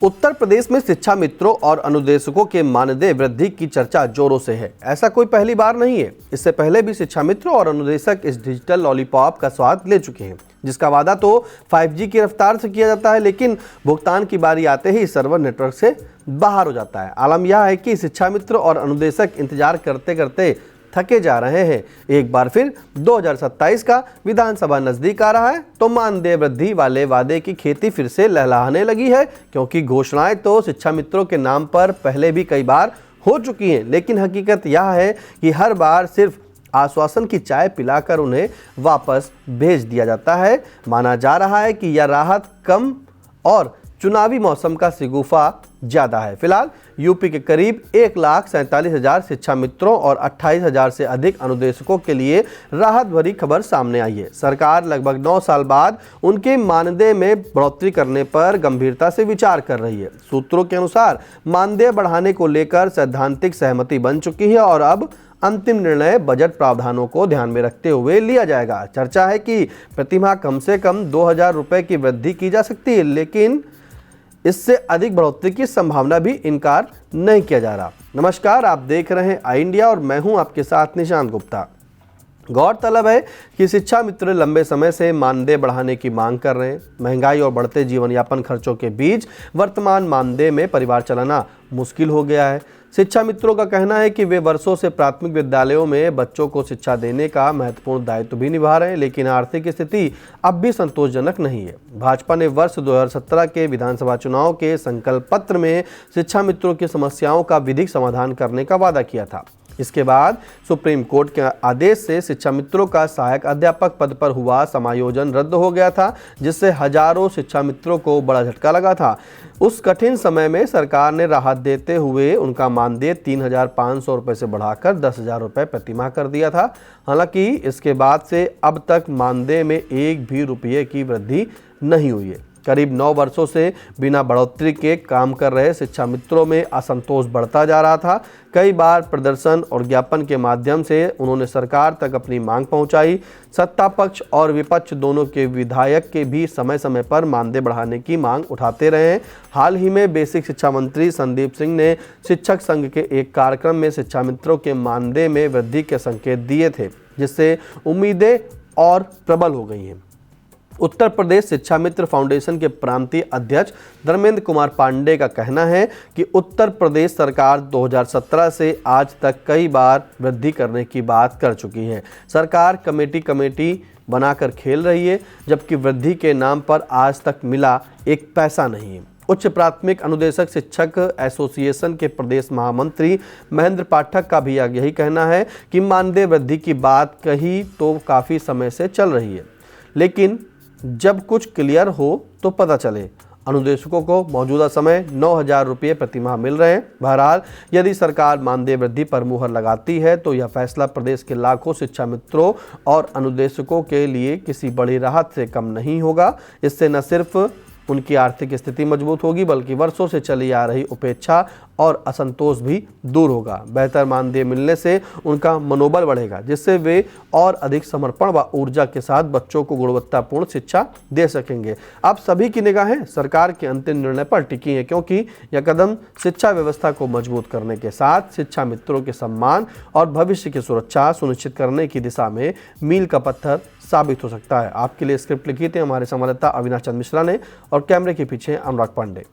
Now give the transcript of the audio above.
उत्तर प्रदेश में शिक्षा मित्रों और अनुदेशकों के मानदेय वृद्धि की चर्चा जोरों से है। ऐसा कोई पहली बार नहीं है। इससे पहले भी शिक्षा मित्रों और अनुदेशक इस डिजिटल लॉलीपॉप का स्वाद ले चुके हैं, जिसका वादा तो 5G की रफ्तार से किया जाता है, लेकिन भुगतान की बारी आते ही सर्वर नेटवर्क से बाहर हो जाता है। आलम यह है कि शिक्षा मित्र और अनुदेशक इंतजार करते करते थके जा रहे हैं। एक बार फिर 2027 का विधानसभा नजदीक आ रहा है तो मानदेय वृद्धि वाले वादे की खेती फिर से लहलहाने लगी है, क्योंकि घोषणाएं तो शिक्षा मित्रों के नाम पर पहले भी कई बार हो चुकी हैं, लेकिन हकीकत यह है कि हर बार सिर्फ आश्वासन की चाय पिलाकर उन्हें वापस भेज दिया जाता है। माना जा रहा है कि यह राहत कम और चुनावी मौसम का शिगुफा ज्यादा है। फिलहाल यूपी के करीब 1,47,000 शिक्षा मित्रों और 28,000 से अधिक अनुदेशकों के लिए राहत भरी खबर सामने आई है। सरकार लगभग 9 साल बाद उनके मानदेय में बढ़ोतरी करने पर गंभीरता से विचार कर रही है। सूत्रों के अनुसार मानदेय बढ़ाने को लेकर सैद्धांतिक सहमति बन चुकी है और अब अंतिम निर्णय बजट प्रावधानों को ध्यान में रखते हुए लिया जाएगा। चर्चा है कि प्रतिमाह कम से कम 2,000 रुपए की वृद्धि की जा सकती है, लेकिन इससे अधिक बढ़ोतरी की संभावना भी इनकार नहीं किया जा रहा। नमस्कार, आप देख रहे हैं आई इंडिया और मैं हूं आपके साथ निशांत गुप्ता। गौरतलब है कि शिक्षा मित्र लंबे समय से मानदेय बढ़ाने की मांग कर रहे हैं। महंगाई और बढ़ते जीवन यापन खर्चों के बीच वर्तमान मानदेय में परिवार चलाना मुश्किल हो गया है। शिक्षा मित्रों का कहना है कि वे वर्षों से प्राथमिक विद्यालयों में बच्चों को शिक्षा देने का महत्वपूर्ण दायित्व भी निभा रहे हैं, लेकिन आर्थिक स्थिति अब भी संतोषजनक नहीं है। भाजपा ने वर्ष 2017 के विधानसभा चुनाव के संकल्प पत्र में शिक्षा मित्रों की समस्याओं का विधिक समाधान करने का वादा किया था। इसके बाद सुप्रीम कोर्ट के आदेश से शिक्षा मित्रों का सहायक अध्यापक पद पर हुआ समायोजन रद्द हो गया था, जिससे हजारों शिक्षा मित्रों को बड़ा झटका लगा था। उस कठिन समय में सरकार ने राहत देते हुए उनका मानदेय 3,500 रुपये से बढ़ाकर 10,000 रुपये प्रतिमाह कर दिया था। हालांकि इसके बाद से अब तक मानदेय में एक भी रुपये की वृद्धि नहीं हुई है। करीब 9 वर्षों से बिना बढ़ोतरी के काम कर रहे शिक्षा मित्रों में असंतोष बढ़ता जा रहा था। कई बार प्रदर्शन और ज्ञापन के माध्यम से उन्होंने सरकार तक अपनी मांग पहुंचाई। सत्ता पक्ष और विपक्ष दोनों के विधायक के भी समय समय पर मानदेय बढ़ाने की मांग उठाते रहे हैं। हाल ही में बेसिक शिक्षा मंत्री संदीप सिंह ने शिक्षक संघ के एक कार्यक्रम में शिक्षा मित्रों के मानदेय में वृद्धि के संकेत दिए थे, जिससे उम्मीदें और प्रबल हो गई हैं। उत्तर प्रदेश शिक्षा मित्र फाउंडेशन के प्रांतीय अध्यक्ष धर्मेंद्र कुमार पांडे का कहना है कि उत्तर प्रदेश सरकार 2017 से आज तक कई बार वृद्धि करने की बात कर चुकी है। सरकार कमेटी बनाकर खेल रही है, जबकि वृद्धि के नाम पर आज तक मिला एक पैसा नहीं है। उच्च प्राथमिक अनुदेशक शिक्षक एसोसिएशन के प्रदेश महामंत्री महेंद्र पाठक का भी यही कहना है कि मानदेय वृद्धि की बात कही तो काफ़ी समय से चल रही है, लेकिन जब कुछ क्लियर हो तो पता चले। अनुदेशकों को मौजूदा समय 9,000 रुपये प्रतिमाह मिल रहे हैं। बहरहाल यदि सरकार मानदेय वृद्धि पर मुहर लगाती है तो यह फैसला प्रदेश के लाखों शिक्षा मित्रों और अनुदेशकों के लिए किसी बड़ी राहत से कम नहीं होगा। इससे न सिर्फ उनकी आर्थिक स्थिति मजबूत होगी, बल्कि वर्षों से चली आ रही उपेक्षा और असंतोष भी दूर होगा। बेहतर मानदेय मिलने से उनका मनोबल बढ़ेगा, जिससे वे और अधिक समर्पण व ऊर्जा के साथ बच्चों को गुणवत्तापूर्ण शिक्षा दे सकेंगे। अब सभी की निगाहें सरकार के अंतिम निर्णय पर टिकी हैं, क्योंकि यह कदम शिक्षा व्यवस्था को मजबूत करने के साथ शिक्षा मित्रों के सम्मान और भविष्य की सुरक्षा सुनिश्चित करने की दिशा में मील का पत्थर साबित हो सकता है। आपके लिए स्क्रिप्ट लिखी थी हमारे संवाददाता अविनाश चंद्र मिश्रा ने और कैमरे के पीछे अनुराग पांडे।